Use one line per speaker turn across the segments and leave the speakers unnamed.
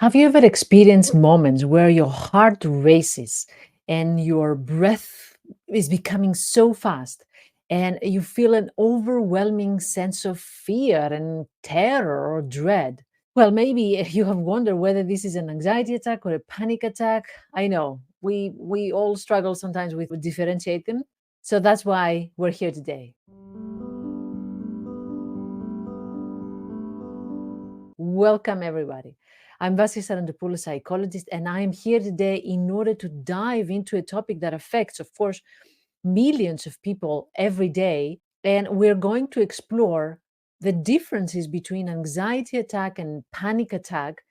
Have you ever experienced moments where your heart races and your breath is becoming so fast and you feel an overwhelming sense of fear and terror or dread? Well, maybe you have wondered whether this is an anxiety attack or a panic attack. I know we all struggle sometimes with differentiate them. So that's why we're here today. Welcome, everybody. I'm Vasi Sarantopoulos, psychologist, and I'm here today in order to dive into a topic that affects, of course, millions of people every day. And we're going to explore the differences between anxiety attack and panic attack.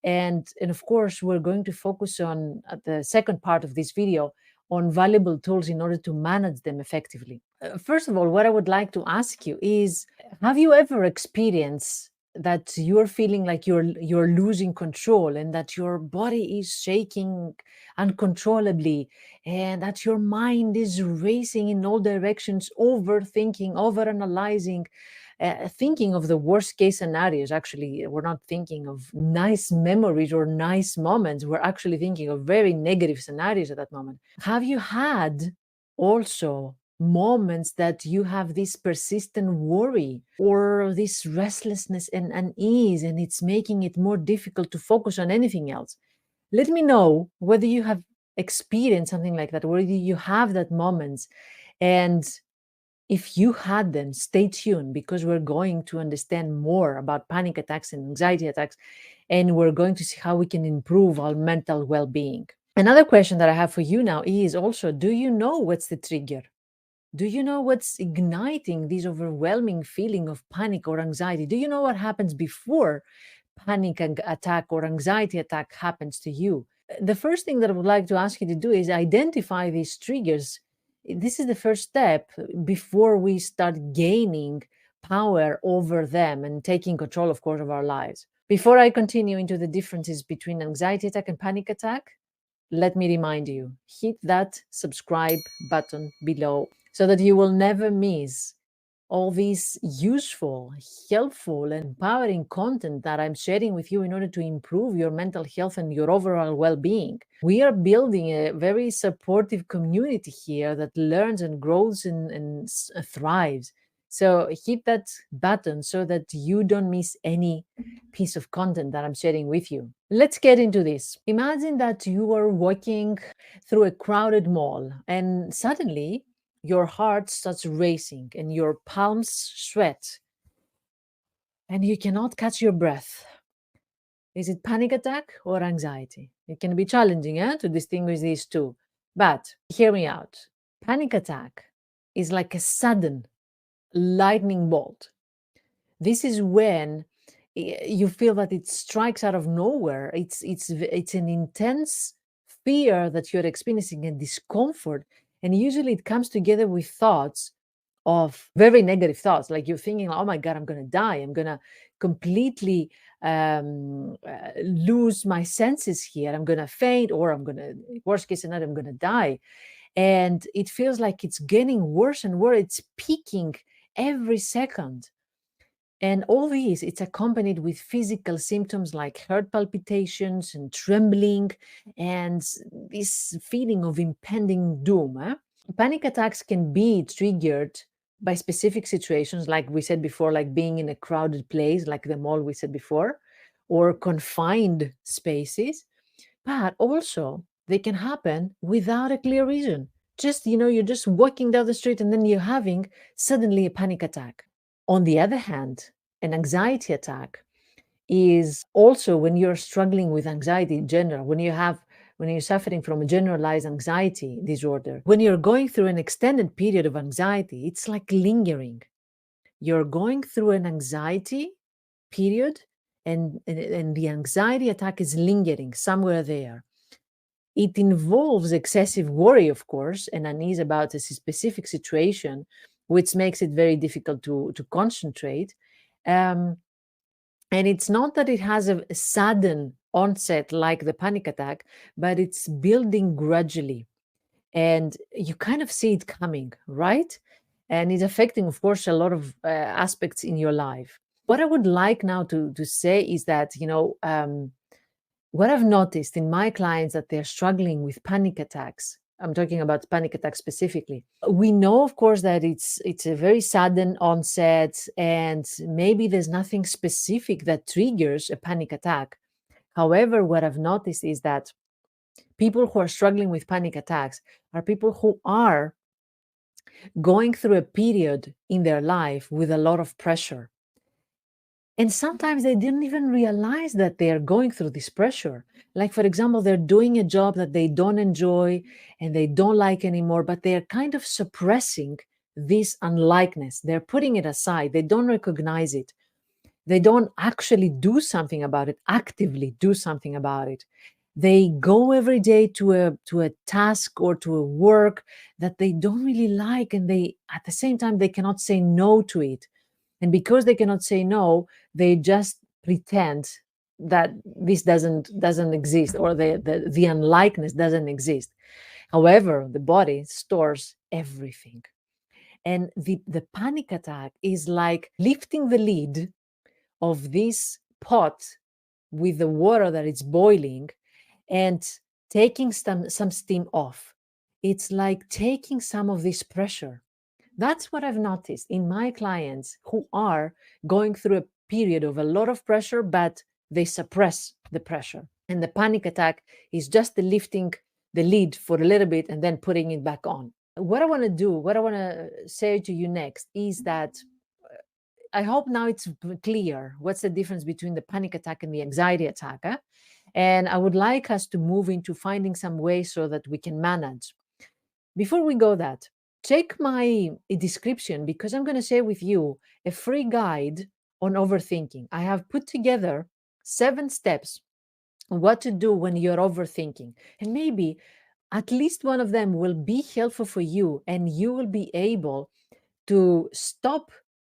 And of course, we're going to focus on the second part of this video on valuable tools in order to manage them effectively. First of all, what I would like to ask you is, have you ever experienced that you're feeling like you're losing control and that your body is shaking uncontrollably and that your mind is racing in all directions, overthinking, overanalyzing, thinking of the worst case scenarios? Actually, we're not thinking of nice memories or nice moments. We're actually thinking of very negative scenarios at that moment. Have you had also moments that you have this persistent worry or this restlessness and unease, and it's making it more difficult to focus on anything else? Let me know whether you have experienced something like that, whether you have that moments. And if you had them, stay tuned because we're going to understand more about panic attacks and anxiety attacks, and we're going to see how we can improve our mental well being. Another question that I have for you now is also, do you know what's the trigger? Do you know what's igniting this overwhelming feeling of panic or anxiety? Do you know what happens before attack or anxiety attack happens to you? The first thing that I would like to ask you to do is identify these triggers. This is the first step before we start gaining power over them and taking control, of course, of our lives. Before I continue into the differences between anxiety attack and panic attack, let me remind you, hit that subscribe button below so that you will never miss all these useful, helpful, and empowering content that I'm sharing with you in order to improve your mental health and your overall well being. We are building a very supportive community here that learns and grows and thrives. So hit that button so that you don't miss any piece of content that I'm sharing with you. Let's get into this. Imagine that you are walking through a crowded mall and suddenly your heart starts racing and your palms sweat and you cannot catch your breath. Is it panic attack or anxiety? It can be challenging to distinguish these two. But hear me out. Panic attack is like a sudden lightning bolt. This is when you feel that it strikes out of nowhere. It's an intense fear that you're experiencing and discomfort, and usually it comes together with thoughts of very negative thoughts, like you're thinking, "Oh my God, I'm going to die. I'm going to completely lose my senses here. I'm going to faint, or I'm going to, worst case scenario, I'm going to die." And it feels like it's getting worse and worse. It's peaking every second. And all these, it's accompanied with physical symptoms like heart palpitations and trembling and this feeling of impending doom. Panic attacks can be triggered by specific situations, like we said before, like being in a crowded place, like the mall we said before, or confined spaces. But also, they can happen without a clear reason. Just, you're just walking down the street and then you're having suddenly a panic attack. On the other hand, an anxiety attack is also when you're struggling with anxiety in general, when you're suffering from a generalized anxiety disorder. When you're going through an extended period of anxiety, it's like lingering. You're going through an anxiety period and the anxiety attack is lingering somewhere there. It involves excessive worry, of course, and unease about a specific situation, which makes it very difficult to concentrate. Um, and it's not that it has a sudden onset like the panic attack, but it's building gradually. And you kind of see it coming, right? And it's affecting, of course, a lot of aspects in your life. What I would like now to say is that, What I've noticed in my clients that they're struggling with panic attacks. I'm talking about panic attacks specifically. We know, of course, that it's a very sudden onset, and maybe there's nothing specific that triggers a panic attack. However, what I've noticed is that people who are struggling with panic attacks are people who are going through a period in their life with a lot of pressure. And sometimes they didn't even realize that they are going through this pressure. Like, for example, they're doing a job that they don't enjoy and they don't like anymore, but they're kind of suppressing this unlikeness. They're putting it aside. They don't recognize it. They don't actually do something about it, actively do something about it. They go every day to a task or to a work that they don't really like, and they at the same time they cannot say no to it. And because they cannot say no, they just pretend that this doesn't exist, or the unlikeness doesn't exist. However, the body stores everything. And the panic attack is like lifting the lid of this pot with the water that it's boiling and taking some steam off. It's like taking some of this pressure. That's what I've noticed in my clients who are going through a period of a lot of pressure, but they suppress the pressure. And the panic attack is just the lifting the lid for a little bit and then putting it back on. What I want to do, what I want to say to you next is that I hope now it's clear what's the difference between the panic attack and the anxiety attack. And I would like us to move into finding some ways so that we can manage. Before we go that, check my description, because I'm going to share with you a free guide on overthinking. I have put together 7 steps on what to do when you're overthinking. And maybe at least one of them will be helpful for you, and you will be able to stop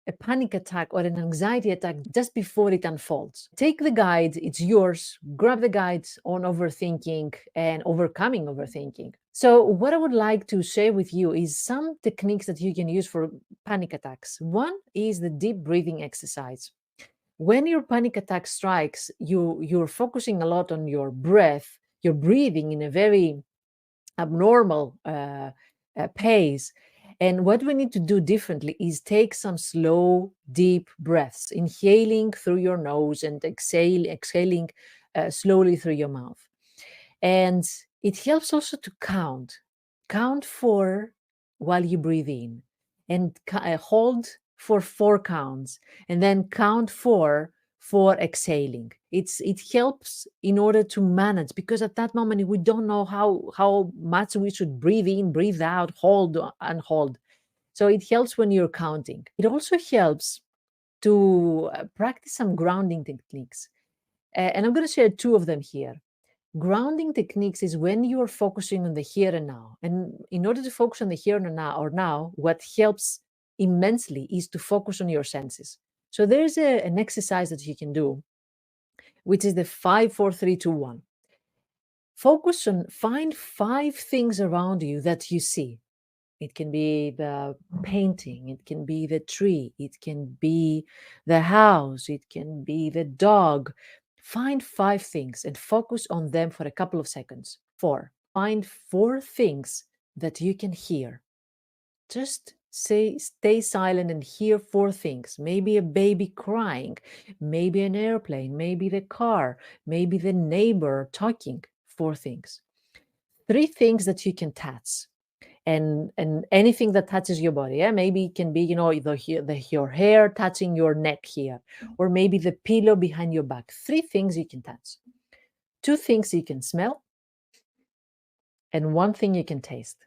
a panic attack or an anxiety attack just before it unfolds. Take the guide, it's yours. Grab the guide on overthinking and overcoming overthinking. So, what I would like to share with you is some techniques that you can use for panic attacks. One is the deep breathing exercise. When your panic attack strikes, you're focusing a lot on your breath. You're breathing in a very abnormal pace. And what we need to do differently is take some slow, deep breaths, inhaling through your nose and exhaling slowly through your mouth. And it helps also to count 4 while you breathe in, and hold for 4 counts, and then count 4 for exhaling. It helps in order to manage, because at that moment we don't know how much we should breathe in, breathe out, hold and hold. So it helps when you're counting. It also helps to practice some grounding techniques. And I'm going to share 2 of them here. Grounding techniques is when you are focusing on the here and now. And in order to focus on the here and now, what helps immensely is to focus on your senses. So there's an exercise that you can do, which is the 5, 4, 3, 2, 1. Find 5 things around you that you see. It can be the painting, it can be the tree, it can be the house, it can be the dog. Find 5 things and focus on them for a couple of seconds. 4, find 4 things that you can hear. Just stay silent and hear 4 things. Maybe a baby crying, maybe an airplane, maybe the car, maybe the neighbor talking. 4 things. 3 things that you can touch, and anything that touches your body. Yeah, maybe it can be, your hair touching your neck here, or maybe the pillow behind your back. 3 things you can touch, 2 things you can smell, and 1 thing you can taste.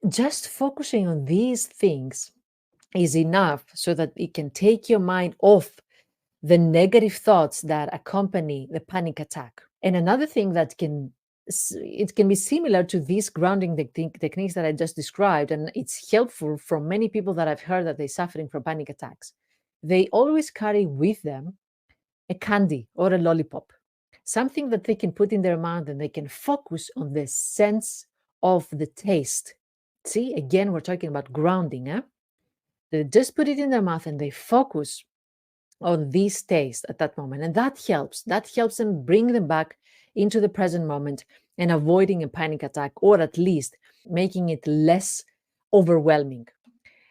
Just focusing on these things is enough so that it can take your mind off the negative thoughts that accompany the panic attack. And another thing that it can be similar to these grounding techniques that I just described, and it's helpful for many people that I've heard that they're suffering from panic attacks. They always carry with them a candy or a lollipop, something that they can put in their mouth, and they can focus on the sense of the taste. See, again, we're talking about grounding. They just put it in their mouth and they focus on this taste at that moment, and that helps them bring them back into the present moment and avoiding a panic attack, or at least making it less overwhelming.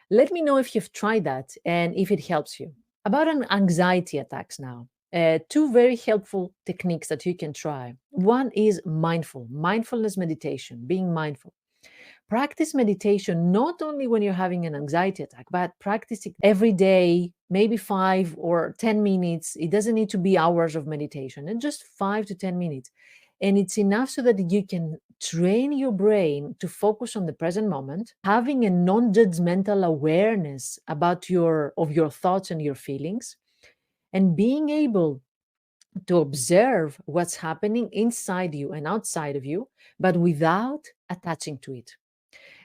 Let me know if you've tried that and if it helps you. About an anxiety attacks now. Two very helpful techniques that you can try. One is mindfulness meditation, being mindful. Practice meditation not only when you're having an anxiety attack, but practice it every day, maybe 5 or 10 minutes. It doesn't need to be hours of meditation, and just 5 to 10 minutes. And it's enough so that you can train your brain to focus on the present moment, having a non-judgmental awareness about your thoughts and your feelings, and being able to observe what's happening inside you and outside of you, but without attaching to it.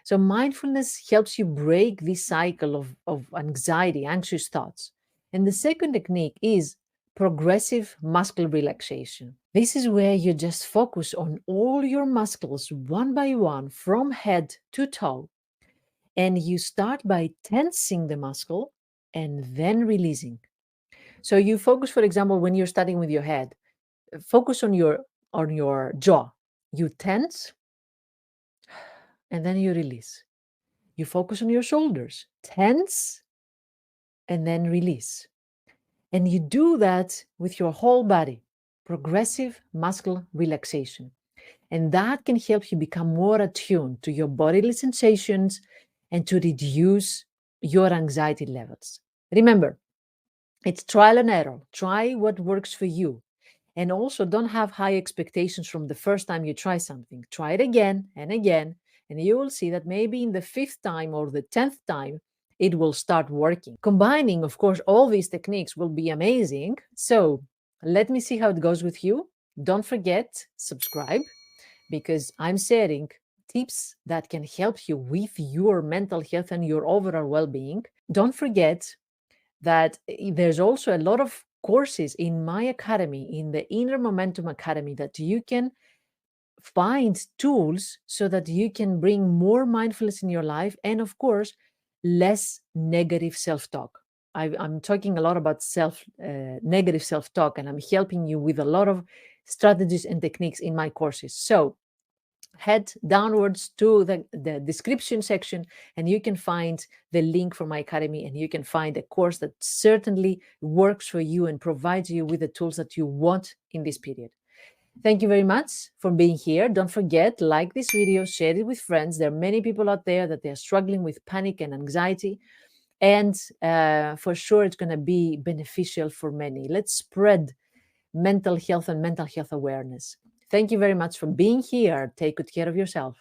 So mindfulness helps you break this cycle of anxiety, anxious thoughts. And the second technique is progressive muscle relaxation. This is where you just focus on all your muscles one by one from head to toe. And you start by tensing the muscle and then releasing. So you focus, for example, when you're starting with your head, focus on your jaw. You tense and then you release. You focus on your shoulders, tense, and then release. And you do that with your whole body, progressive muscle relaxation. And that can help you become more attuned to your bodily sensations and to reduce your anxiety levels. Remember, it's trial and error. Try what works for you. And also, don't have high expectations from the first time you try something. Try it again and again, and you will see that maybe in the fifth time or the 10th time, it will start working. Combining, of course, all these techniques will be amazing. So, let me see how it goes with you. Don't forget, subscribe, because I'm sharing tips that can help you with your mental health and your overall well being. Don't forget that there's also a lot of courses in my academy, in the Inner Momentum Academy, that you can find tools so that you can bring more mindfulness in your life and, of course, less negative self-talk. I'm talking a lot about negative self-talk, and I'm helping you with a lot of strategies and techniques in my courses. So head downwards to the description section and you can find the link for my academy, and you can find a course that certainly works for you and provides you with the tools that you want in this period. Thank you very much for being here. Don't forget, like this video, share it with friends. There are many people out there that they're struggling with panic and anxiety, and for sure it's going to be beneficial for many. Let's spread mental health and mental health awareness. Thank you very much for being here. Take good care of yourself.